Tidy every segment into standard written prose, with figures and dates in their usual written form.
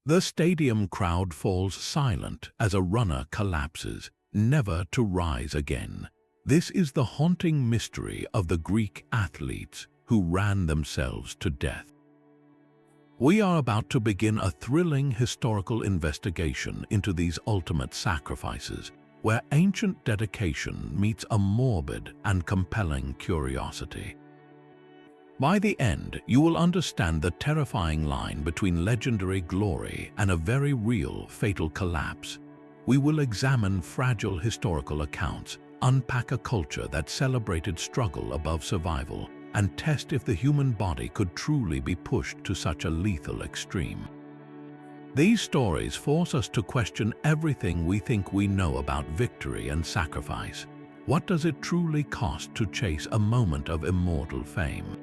The stadium crowd falls silent as a runner collapses, never to rise again. This is the haunting mystery of the Greek athletes who ran themselves to death. We are about to begin a thrilling historical investigation into these ultimate sacrifices, where ancient dedication meets a morbid and compelling curiosity. By the end, you will understand the terrifying line between legendary glory and a very real fatal collapse. We will examine fragile historical accounts, unpack a culture that celebrated struggle above survival, and test if the human body could truly be pushed to such a lethal extreme. These stories force us to question everything we think we know about victory and sacrifice. What does it truly cost to chase a moment of immortal fame?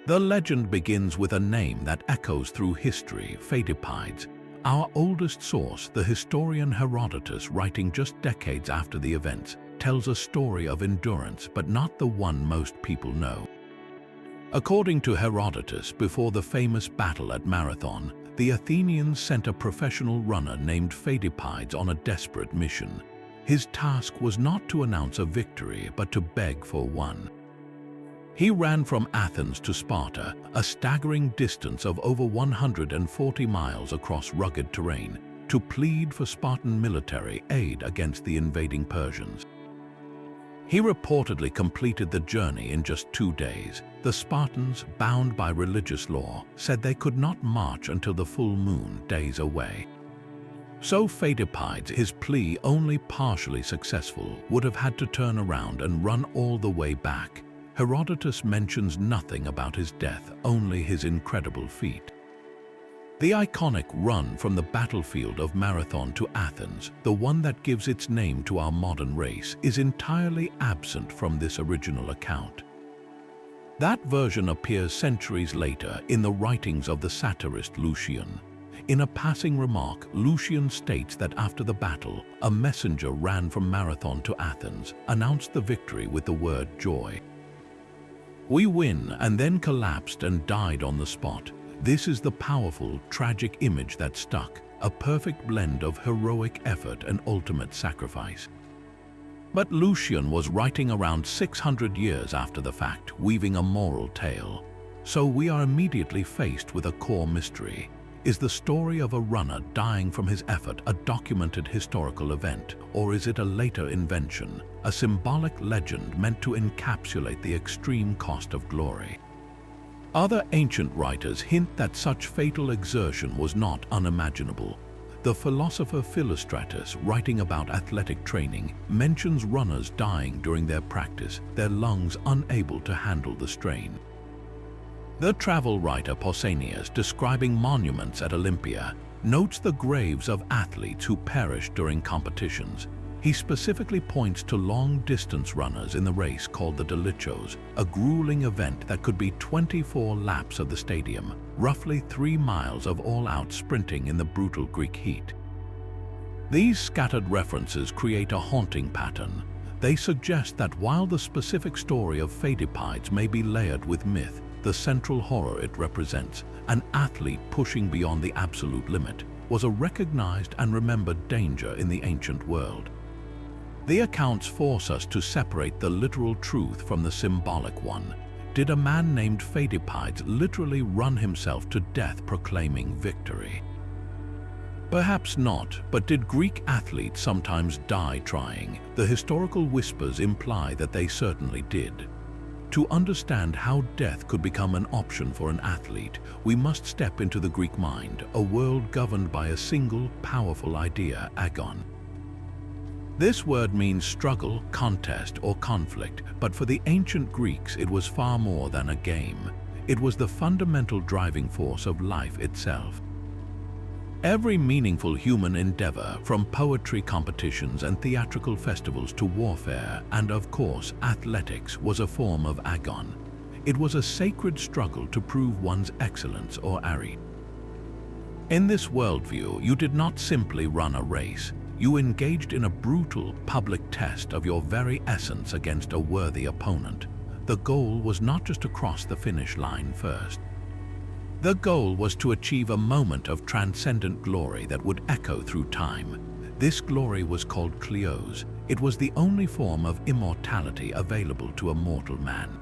The legend begins with a name that echoes through history, Pheidippides. Our oldest source, the historian Herodotus, writing just decades after the events, tells a story of endurance, but not the one most people know. According to Herodotus, before the famous battle at Marathon, the Athenians sent a professional runner named Pheidippides on a desperate mission. His task was not to announce a victory, but to beg for one. He ran from Athens to Sparta, a staggering distance of over 140 miles across rugged terrain, to plead for Spartan military aid against the invading Persians. He reportedly completed the journey in just 2 days. The Spartans, bound by religious law, said they could not march until the full moon, days away. So Pheidippides, his plea only partially successful, would have had to turn around and run all the way back. Herodotus mentions nothing about his death, only his incredible feat. The iconic run from the battlefield of Marathon to Athens, the one that gives its name to our modern race, is entirely absent from this original account. That version appears centuries later in the writings of the satirist Lucian. In a passing remark, Lucian states that after the battle, a messenger ran from Marathon to Athens, announced the victory with the word joy. "We win," and then collapsed and died on the spot. This is the powerful, tragic image that stuck, a perfect blend of heroic effort and ultimate sacrifice. But Lucian was writing around 600 years after the fact, weaving a moral tale. So we are immediately faced with a core mystery. Is the story of a runner dying from his effort a documented historical event, or is it a later invention, a symbolic legend meant to encapsulate the extreme cost of glory? Other ancient writers hint that such fatal exertion was not unimaginable. The philosopher Philostratus, writing about athletic training, mentions runners dying during their practice, their lungs unable to handle the strain. The travel writer Pausanias, describing monuments at Olympia, notes the graves of athletes who perished during competitions. He specifically points to long-distance runners in the race called the Dolichos, a grueling event that could be 24 laps of the stadium, roughly 3 miles of all-out sprinting in the brutal Greek heat. These scattered references create a haunting pattern. They suggest that while the specific story of Pheidippides may be layered with myth, the central horror it represents, an athlete pushing beyond the absolute limit, was a recognized and remembered danger in the ancient world. The accounts force us to separate the literal truth from the symbolic one. Did a man named Pheidippides literally run himself to death proclaiming victory? Perhaps not, but did Greek athletes sometimes die trying? The historical whispers imply that they certainly did. To understand how death could become an option for an athlete, we must step into the Greek mind, a world governed by a single, powerful idea, agon. This word means struggle, contest, or conflict, but for the ancient Greeks it was far more than a game. It was the fundamental driving force of life itself. Every meaningful human endeavor, from poetry competitions and theatrical festivals to warfare and, of course, athletics, was a form of agon. It was a sacred struggle to prove one's excellence or arete. In this worldview, you did not simply run a race. You engaged in a brutal, public test of your very essence against a worthy opponent. The goal was not just to cross the finish line first. The goal was to achieve a moment of transcendent glory that would echo through time. This glory was called kleos. It was the only form of immortality available to a mortal man.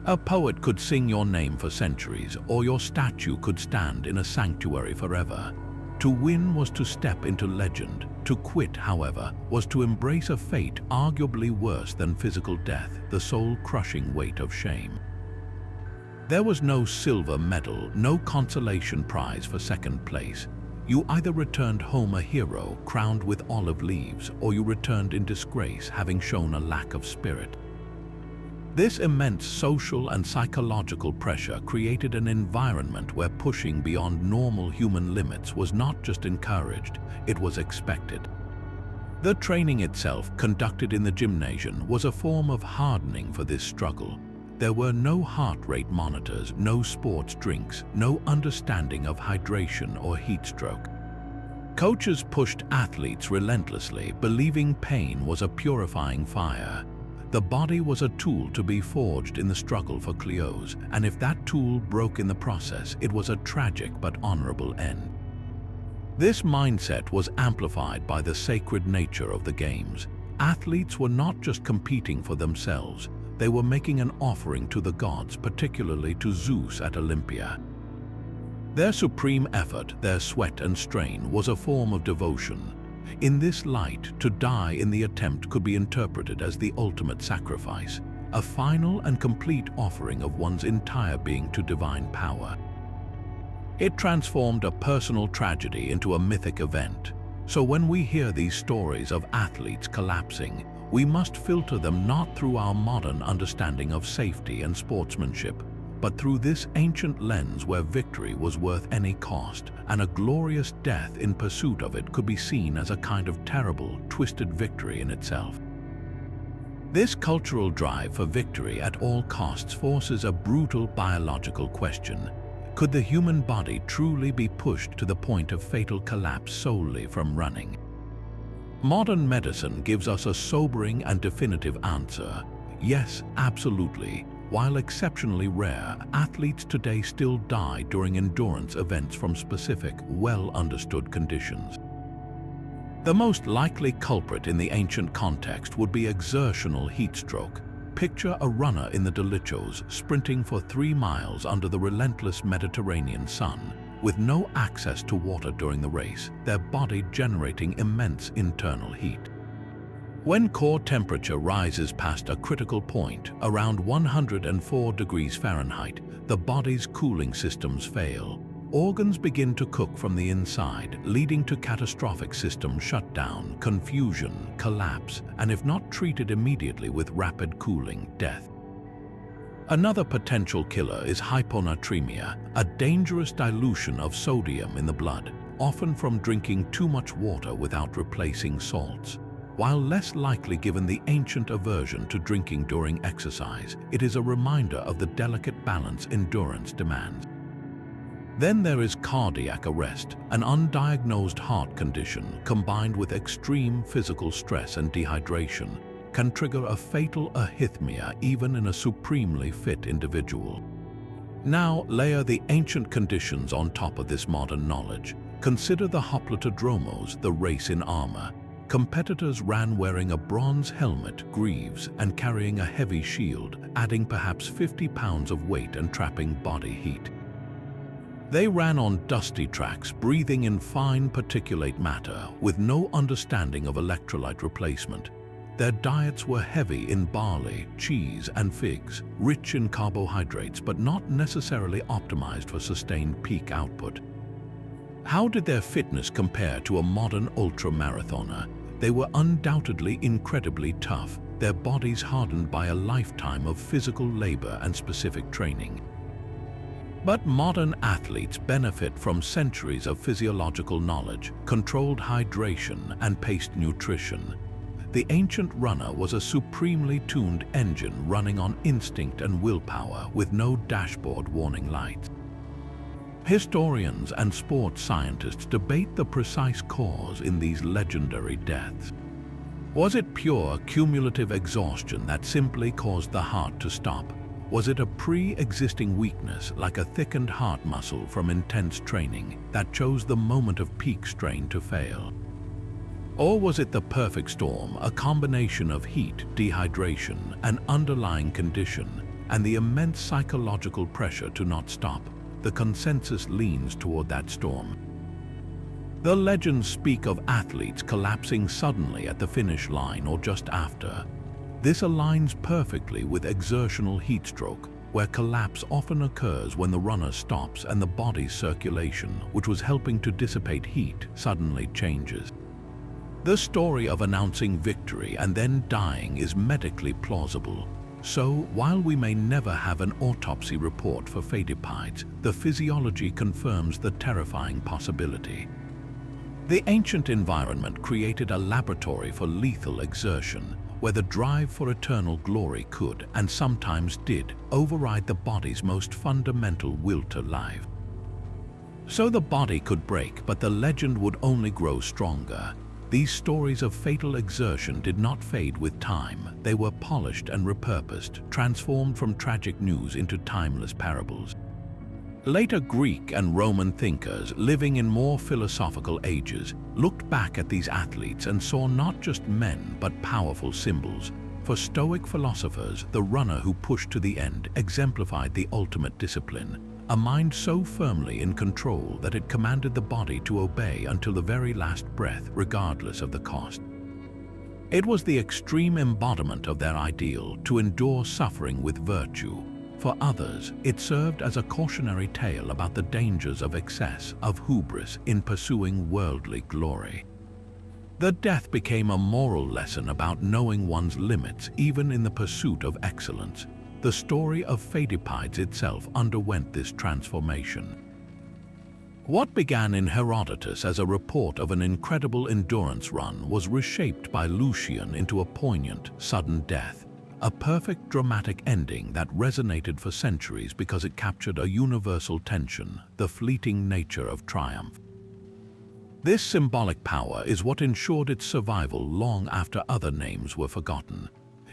A poet could sing your name for centuries, or your statue could stand in a sanctuary forever. To win was to step into legend. To quit, however, was to embrace a fate arguably worse than physical death, the soul-crushing weight of shame. There was no silver medal, no consolation prize for second place. You either returned home a hero, crowned with olive leaves, or you returned in disgrace, having shown a lack of spirit. This immense social and psychological pressure created an environment where pushing beyond normal human limits was not just encouraged, it was expected. The training itself, conducted in the gymnasium, was a form of hardening for this struggle. There were no heart rate monitors, no sports drinks, no understanding of hydration or heat stroke. Coaches pushed athletes relentlessly, believing pain was a purifying fire. The body was a tool to be forged in the struggle for kleos, and if that tool broke in the process, it was a tragic but honorable end. This mindset was amplified by the sacred nature of the games. Athletes were not just competing for themselves, they were making an offering to the gods, particularly to Zeus at Olympia. Their supreme effort, their sweat and strain, was a form of devotion. In this light, to die in the attempt could be interpreted as the ultimate sacrifice, a final and complete offering of one's entire being to divine power. It transformed a personal tragedy into a mythic event. So when we hear these stories of athletes collapsing, we must filter them not through our modern understanding of safety and sportsmanship, but through this ancient lens where victory was worth any cost, and a glorious death in pursuit of it could be seen as a kind of terrible, twisted victory in itself. This cultural drive for victory at all costs forces a brutal biological question. Could the human body truly be pushed to the point of fatal collapse solely from running? Modern medicine gives us a sobering and definitive answer. Yes, absolutely. While exceptionally rare, athletes today still die during endurance events from specific, well-understood conditions. The most likely culprit in the ancient context would be exertional heat stroke. Picture a runner in the Dolichos sprinting for 3 miles under the relentless Mediterranean sun, with no access to water during the race, their body generating immense internal heat. When core temperature rises past a critical point, around 104 degrees Fahrenheit, the body's cooling systems fail. Organs begin to cook from the inside, leading to catastrophic system shutdown, confusion, collapse, and if not treated immediately with rapid cooling, death. Another potential killer is hyponatremia, a dangerous dilution of sodium in the blood, often from drinking too much water without replacing salts. While less likely given the ancient aversion to drinking during exercise, it is a reminder of the delicate balance endurance demands. Then there is cardiac arrest, an undiagnosed heart condition combined with extreme physical stress and dehydration can trigger a fatal arrhythmia even in a supremely fit individual. Now layer the ancient conditions on top of this modern knowledge. Consider the hoplitodromos, the race in armor. Competitors ran wearing a bronze helmet, greaves, and carrying a heavy shield, adding perhaps 50 pounds of weight and trapping body heat. They ran on dusty tracks, breathing in fine particulate matter, with no understanding of electrolyte replacement. Their diets were heavy in barley, cheese, and figs, rich in carbohydrates but not necessarily optimized for sustained peak output. How did their fitness compare to a modern ultra-marathoner? They were undoubtedly incredibly tough, their bodies hardened by a lifetime of physical labor and specific training. But modern athletes benefit from centuries of physiological knowledge, controlled hydration, and paced nutrition. The ancient runner was a supremely tuned engine running on instinct and willpower with no dashboard warning lights. Historians and sports scientists debate the precise cause in these legendary deaths. Was it pure cumulative exhaustion that simply caused the heart to stop? Was it a pre-existing weakness like a thickened heart muscle from intense training that chose the moment of peak strain to fail? Or was it the perfect storm, a combination of heat, dehydration, an underlying condition, and the immense psychological pressure to not stop? The consensus leans toward that storm. The legends speak of athletes collapsing suddenly at the finish line or just after. This aligns perfectly with exertional heatstroke, where collapse often occurs when the runner stops and the body's circulation, which was helping to dissipate heat, suddenly changes. The story of announcing victory and then dying is medically plausible. So, while we may never have an autopsy report for Pheidippides, the physiology confirms the terrifying possibility. The ancient environment created a laboratory for lethal exertion, where the drive for eternal glory could, and sometimes did, override the body's most fundamental will to live. So the body could break, but the legend would only grow stronger. These stories of fatal exertion did not fade with time. They were polished and repurposed, transformed from tragic news into timeless parables. Later Greek and Roman thinkers, living in more philosophical ages, looked back at these athletes and saw not just men but powerful symbols. For Stoic philosophers, the runner who pushed to the end exemplified the ultimate discipline, a mind so firmly in control that it commanded the body to obey until the very last breath, regardless of the cost. It was the extreme embodiment of their ideal to endure suffering with virtue. For others, it served as a cautionary tale about the dangers of excess, of hubris in pursuing worldly glory. The death became a moral lesson about knowing one's limits, even in the pursuit of excellence. The story of Pheidippides itself underwent this transformation. What began in Herodotus as a report of an incredible endurance run was reshaped by Lucian into a poignant, sudden death. A perfect dramatic ending that resonated for centuries because it captured a universal tension, the fleeting nature of triumph. This symbolic power is what ensured its survival long after other names were forgotten.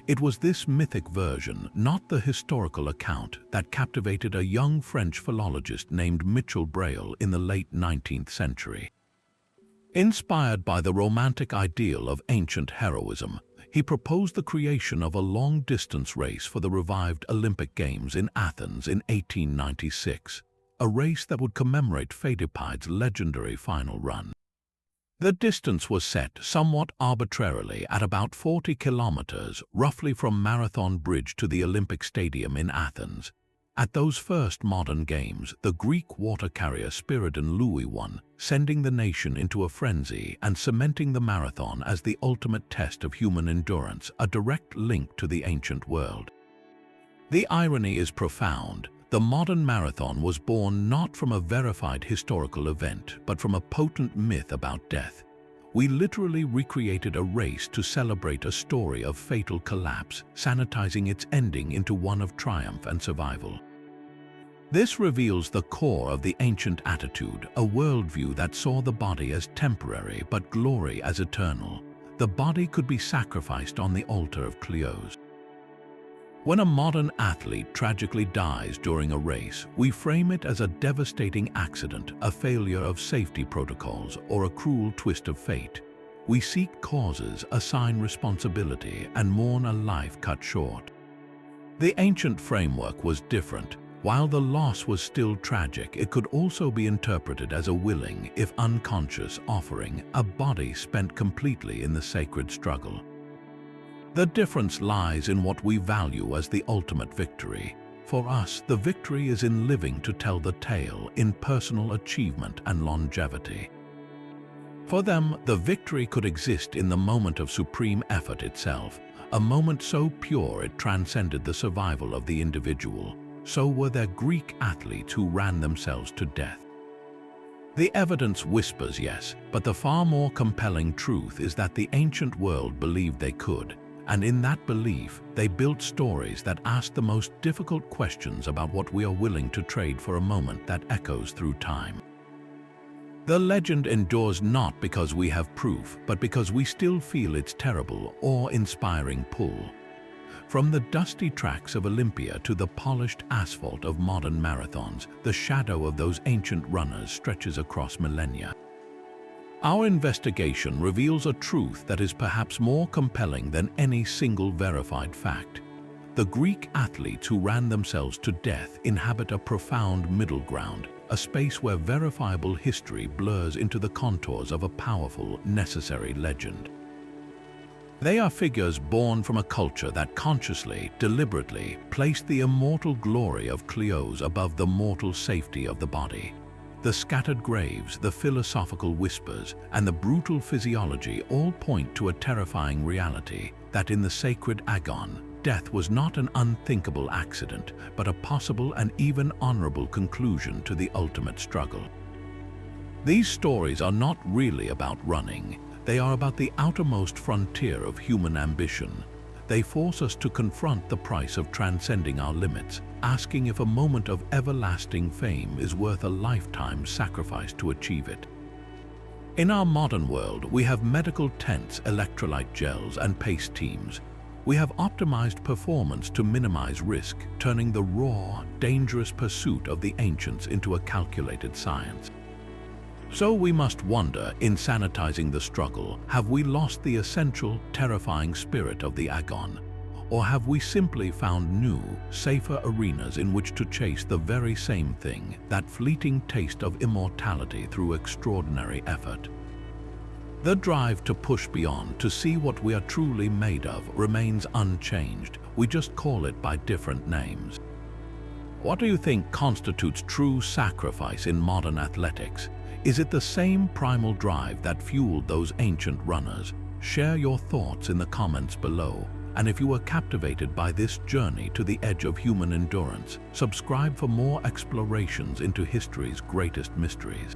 It was this mythic version, not the historical account, that captivated a young French philologist named Michel Braille in the late 19th century. Inspired by the romantic ideal of ancient heroism, he proposed the creation of a long-distance race for the revived Olympic Games in Athens in 1896, a race that would commemorate Pheidippides' legendary final run. The distance was set somewhat arbitrarily at about 40 kilometers, roughly from Marathon Bridge to the Olympic Stadium in Athens. At those first modern games, the Greek water carrier Spiridon Louis won, sending the nation into a frenzy and cementing the marathon as the ultimate test of human endurance, a direct link to the ancient world. The irony is profound. The modern marathon was born not from a verified historical event, but from a potent myth about death. We literally recreated a race to celebrate a story of fatal collapse, sanitizing its ending into one of triumph and survival. This reveals the core of the ancient attitude, a worldview that saw the body as temporary but glory as eternal. The body could be sacrificed on the altar of Cleos. When a modern athlete tragically dies during a race, we frame it as a devastating accident, a failure of safety protocols, or a cruel twist of fate. We seek causes, assign responsibility, and mourn a life cut short. The ancient framework was different. While the loss was still tragic, it could also be interpreted as a willing, if unconscious, offering, a body spent completely in the sacred struggle. The difference lies in what we value as the ultimate victory. For us, the victory is in living to tell the tale, in personal achievement and longevity. For them, the victory could exist in the moment of supreme effort itself, a moment so pure it transcended the survival of the individual. So were there Greek athletes who ran themselves to death. The evidence whispers yes, but the far more compelling truth is that the ancient world believed they could. And in that belief, they built stories that ask the most difficult questions about what we are willing to trade for a moment that echoes through time. The legend endures not because we have proof, but because we still feel its terrible, awe-inspiring pull. From the dusty tracks of Olympia to the polished asphalt of modern marathons, the shadow of those ancient runners stretches across millennia. Our investigation reveals a truth that is perhaps more compelling than any single verified fact. The Greek athletes who ran themselves to death inhabit a profound middle ground, a space where verifiable history blurs into the contours of a powerful, necessary legend. They are figures born from a culture that consciously, deliberately, placed the immortal glory of Cleos above the mortal safety of the body. The scattered graves, the philosophical whispers, and the brutal physiology all point to a terrifying reality that in the sacred agon, death was not an unthinkable accident, but a possible and even honorable conclusion to the ultimate struggle. These stories are not really about running. They are about the outermost frontier of human ambition. They force us to confront the price of transcending our limits, asking if a moment of everlasting fame is worth a lifetime sacrifice to achieve it. In our modern world, we have medical tents, electrolyte gels, and pace teams. We have optimized performance to minimize risk, turning the raw, dangerous pursuit of the ancients into a calculated science. So we must wonder, in sanitizing the struggle, have we lost the essential, terrifying spirit of the agon? Or have we simply found new, safer arenas in which to chase the very same thing, that fleeting taste of immortality through extraordinary effort? The drive to push beyond, to see what we are truly made of, remains unchanged. We just call it by different names. What do you think constitutes true sacrifice in modern athletics? Is it the same primal drive that fueled those ancient runners? Share your thoughts in the comments below. And if you were captivated by this journey to the edge of human endurance, subscribe for more explorations into history's greatest mysteries.